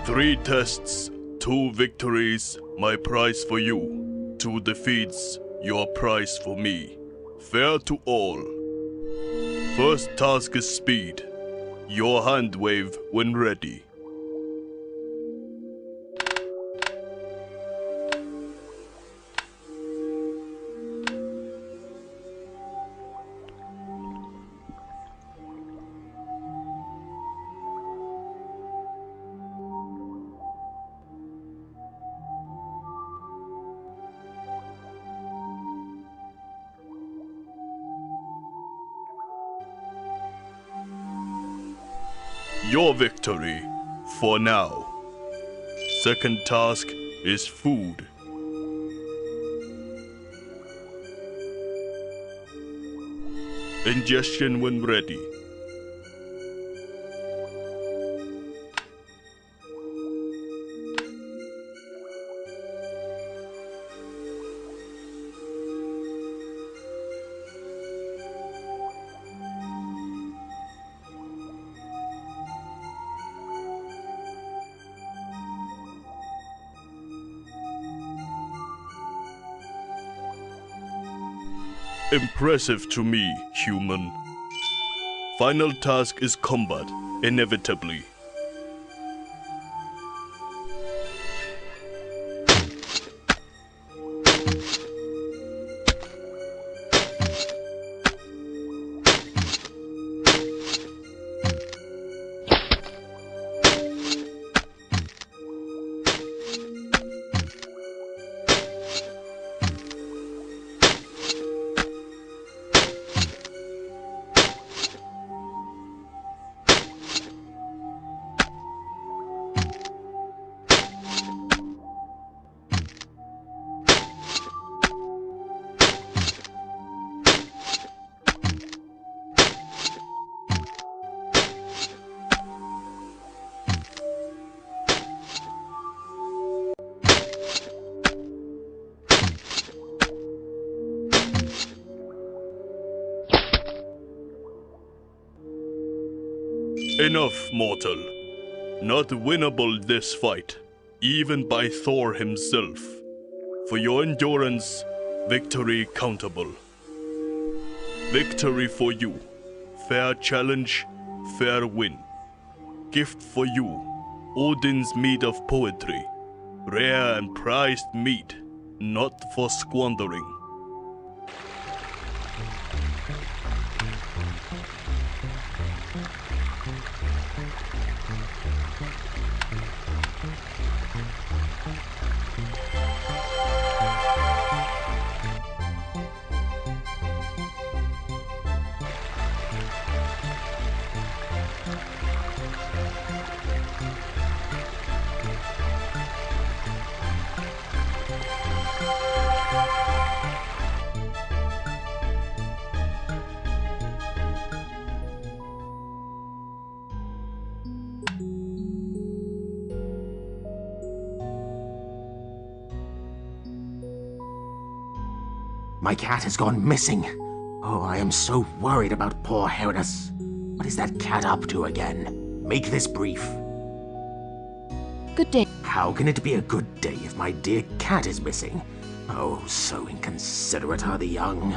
3 tests, 2 victories, my prize for you. 2 defeats, your prize for me. Fair to all. First task is speed. Your hand wave when ready. Your victory, for now. Second task is food. Ingestion when ready. Impressive to me, human. Final task is combat, inevitably. Enough, mortal. Not winnable this fight, even by Thor himself. For your endurance, victory countable. Victory for you. Fair challenge, fair win. Gift for you, Odin's mead of poetry. Rare and prized mead, not for squandering. My cat has gone missing. Oh, I am so worried about poor Heroine. What is that cat up to again? Make this brief. Good day. How can it be a good day if my dear cat is missing? Oh, so inconsiderate are the young.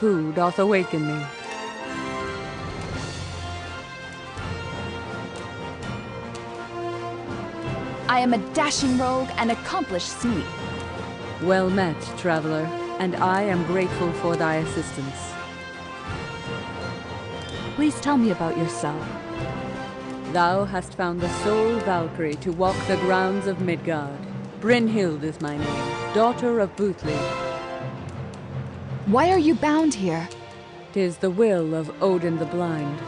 food doth awaken me. I am a dashing rogue and accomplished sneak. Well met, traveler, and I am grateful for thy assistance. Please tell me about yourself. Thou hast found the sole Valkyrie to walk the grounds of Midgard. Brynhild is my name, daughter of Boothly. Why are you bound here? 'Tis the will of Odin the Blind.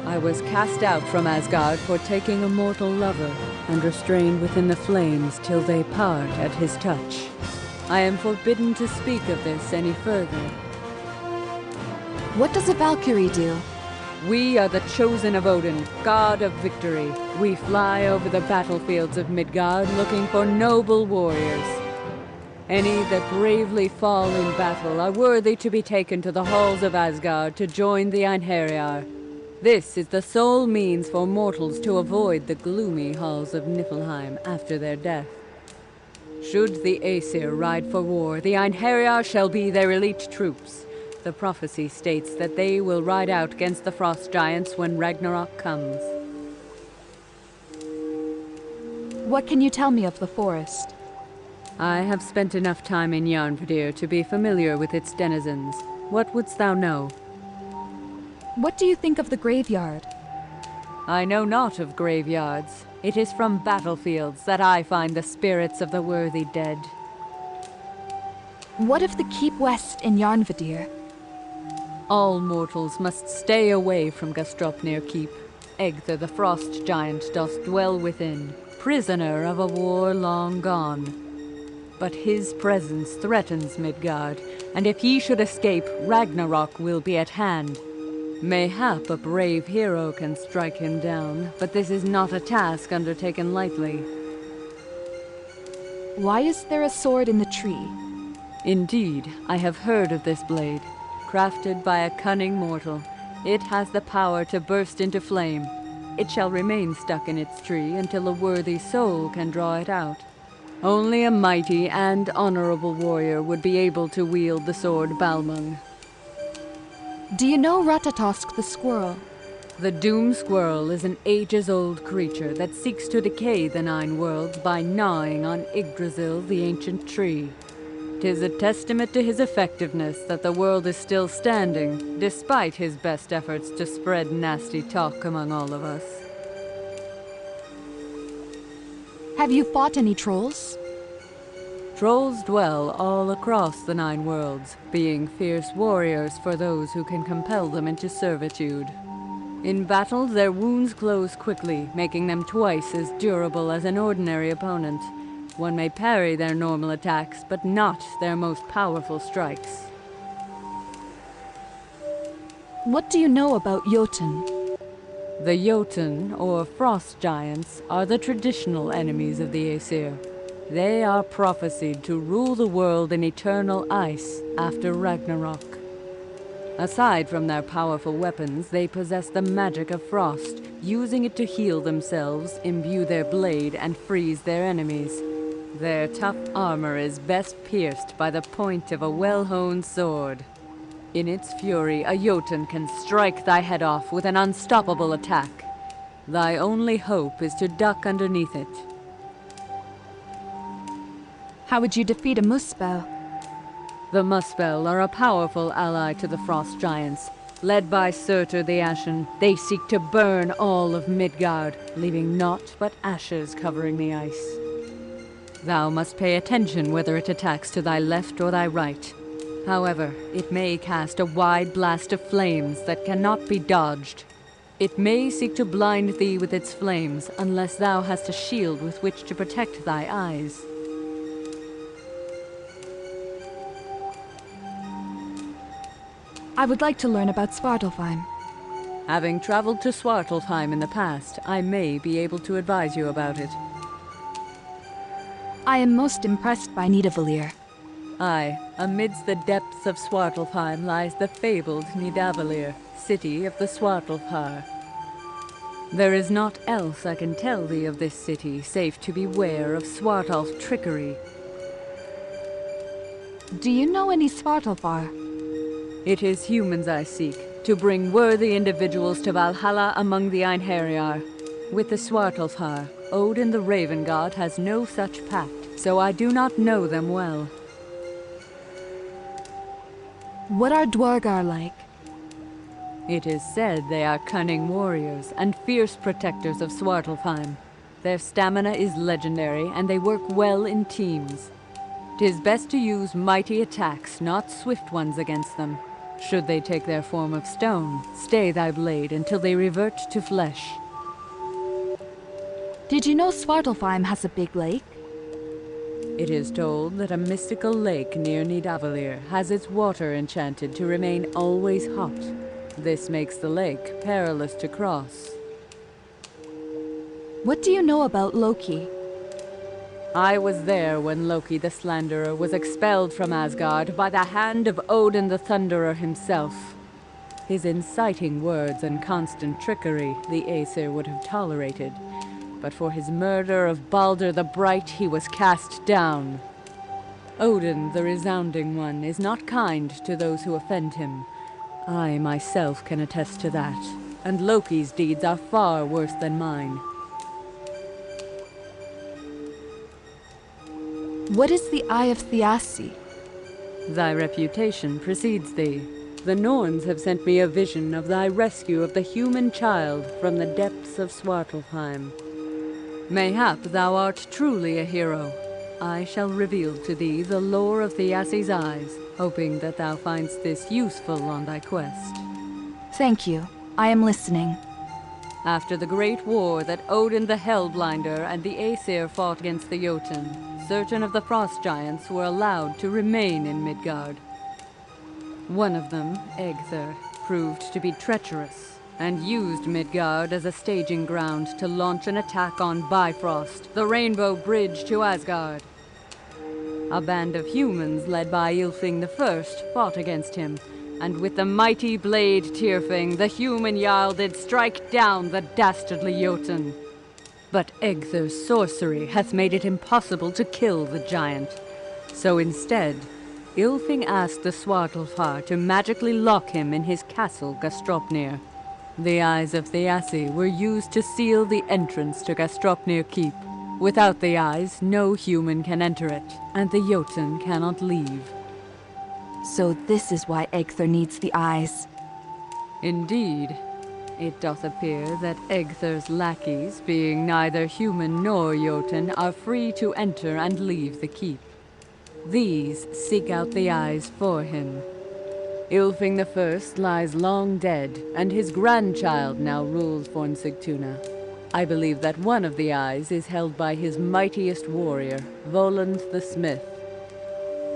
I was cast out from Asgard for taking a mortal lover, and restrained within the flames till they part at his touch. I am forbidden to speak of this any further. What does a Valkyrie do? We are the chosen of Odin, god of victory. We fly over the battlefields of Midgard looking for noble warriors. Any that bravely fall in battle are worthy to be taken to the halls of Asgard to join the Einherjar. This is the sole means for mortals to avoid the gloomy halls of Niflheim after their death. Should the Aesir ride for war, the Einherjar shall be their elite troops. The prophecy states that they will ride out against the frost giants when Ragnarok comes. What can you tell me of the forest? I have spent enough time in Jarnvadir to be familiar with its denizens. What wouldst thou know? What do you think of the graveyard? I know not of graveyards. It is from battlefields that I find the spirits of the worthy dead. What of the Keep West in Jarnvadir? All mortals must stay away from Gastropnir Keep. Egther the frost giant doth dwell within, prisoner of a war long gone. But his presence threatens Midgard, and if he should escape, Ragnarok will be at hand. Mayhap a brave hero can strike him down, but this is not a task undertaken lightly. Why is there a sword in the tree? Indeed, I have heard of this blade. Crafted by a cunning mortal, it has the power to burst into flame. It shall remain stuck in its tree until a worthy soul can draw it out. Only a mighty and honorable warrior would be able to wield the sword Balmung. Do you know Ratatosk the squirrel? The Doom Squirrel is an ages-old creature that seeks to decay the Nine Worlds by gnawing on Yggdrasil, the ancient tree. 'Tis a testament to his effectiveness that the world is still standing, despite his best efforts to spread nasty talk among all of us. Have you fought any trolls? Trolls dwell all across the Nine Worlds, being fierce warriors for those who can compel them into servitude. In battle, their wounds close quickly, making them twice as durable as an ordinary opponent. One may parry their normal attacks, but not their most powerful strikes. What do you know about Jotun? The Jotun, or frost giants, are the traditional enemies of the Aesir. They are prophesied to rule the world in eternal ice after Ragnarok. Aside from their powerful weapons, they possess the magic of frost, using it to heal themselves, imbue their blade, and freeze their enemies. Their tough armor is best pierced by the point of a well-honed sword. In its fury, a Jotun can strike thy head off with an unstoppable attack. Thy only hope is to duck underneath it. How would you defeat a Muspel? The Muspel are a powerful ally to the frost giants. Led by Surtur the Ashen, they seek to burn all of Midgard, leaving naught but ashes covering the ice. Thou must pay attention whether it attacks to thy left or thy right. However, it may cast a wide blast of flames that cannot be dodged. It may seek to blind thee with its flames, unless thou hast a shield with which to protect thy eyes. I would like to learn about Svartalfheim. Having traveled to Svartalfheim in the past, I may be able to advise you about it. I am most impressed by Nidavellir. Aye, amidst the depths of Svartalfheim lies the fabled Nidavellir, city of the Svartalfar. There is naught else I can tell thee of this city, save to beware of Svartalf trickery. Do you know any Svartalfar? It is humans I seek, to bring worthy individuals to Valhalla among the Einherjar. With the Svartalfar, Odin the Raven God has no such pact, so I do not know them well. What are Dwargar like? It is said they are cunning warriors and fierce protectors of Svartalfheim. Their stamina is legendary, and they work well in teams. 'Tis best to use mighty attacks, not swift ones against them. Should they take their form of stone, stay thy blade until they revert to flesh. Did you know Svartalfheim has a big lake? It is told that a mystical lake near Nidavellir has its water enchanted to remain always hot. This makes the lake perilous to cross. What do you know about Loki? I was there when Loki the Slanderer was expelled from Asgard by the hand of Odin the Thunderer himself. His inciting words and constant trickery the Aesir would have tolerated, but for his murder of Balder the Bright he was cast down. Odin the Resounding One is not kind to those who offend him. I myself can attest to that, and Loki's deeds are far worse than mine. What is the Eye of Thiassi? Thy reputation precedes thee. The Norns have sent me a vision of thy rescue of the human child from the depths of Svartalfheim. Mayhap thou art truly a hero. I shall reveal to thee the lore of Thiassi's eyes, hoping that thou find'st this useful on thy quest. Thank you. I am listening. After the great war that Odin the Hellblinder and the Aesir fought against the Jotun, certain of the Frost Giants were allowed to remain in Midgard. One of them, Egthir, proved to be treacherous, and used Midgard as a staging ground to launch an attack on Bifrost, the Rainbow Bridge to Asgard. A band of humans led by Ylfing I fought against him, and with the mighty blade Tyrfing, the human Jarl did strike down the dastardly Jotun. But Egthir's sorcery hath made it impossible to kill the giant. So instead, Ylfing asked the Svartalfar to magically lock him in his castle Gastropnir. The Eyes of Thiassi were used to seal the entrance to Gastropnir Keep. Without the eyes, no human can enter it, and the Jotun cannot leave. So this is why Egthir needs the eyes. Indeed. It doth appear that Egthir's lackeys, being neither human nor Jotun, are free to enter and leave the keep. These seek out the eyes for him. Ylfing I lies long dead, and his grandchild now rules Fornsigtuna. I believe that one of the eyes is held by his mightiest warrior, Voland the Smith.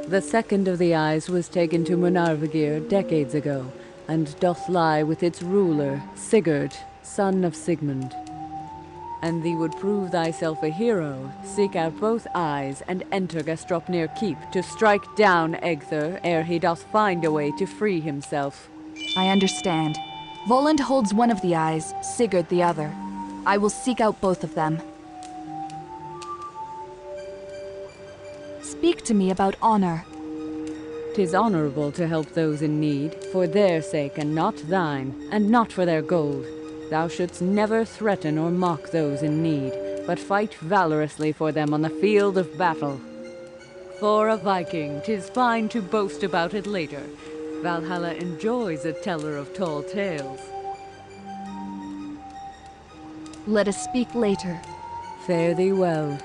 The second of the eyes was taken to Munarvigir decades ago, and doth lie with its ruler, Sigurd, son of Sigmund. And thee would prove thyself a hero, seek out both eyes, and enter Gastropnir Keep to strike down Egthir ere he doth find a way to free himself. I understand. Voland holds one of the eyes, Sigurd the other. I will seek out both of them. Speak to me about honor. 'Tis honorable to help those in need, for their sake and not thine, and not for their gold. Thou shouldst never threaten or mock those in need, but fight valorously for them on the field of battle. For a Viking, 'tis fine to boast about it later. Valhalla enjoys a teller of tall tales. Let us speak later. Fare thee well.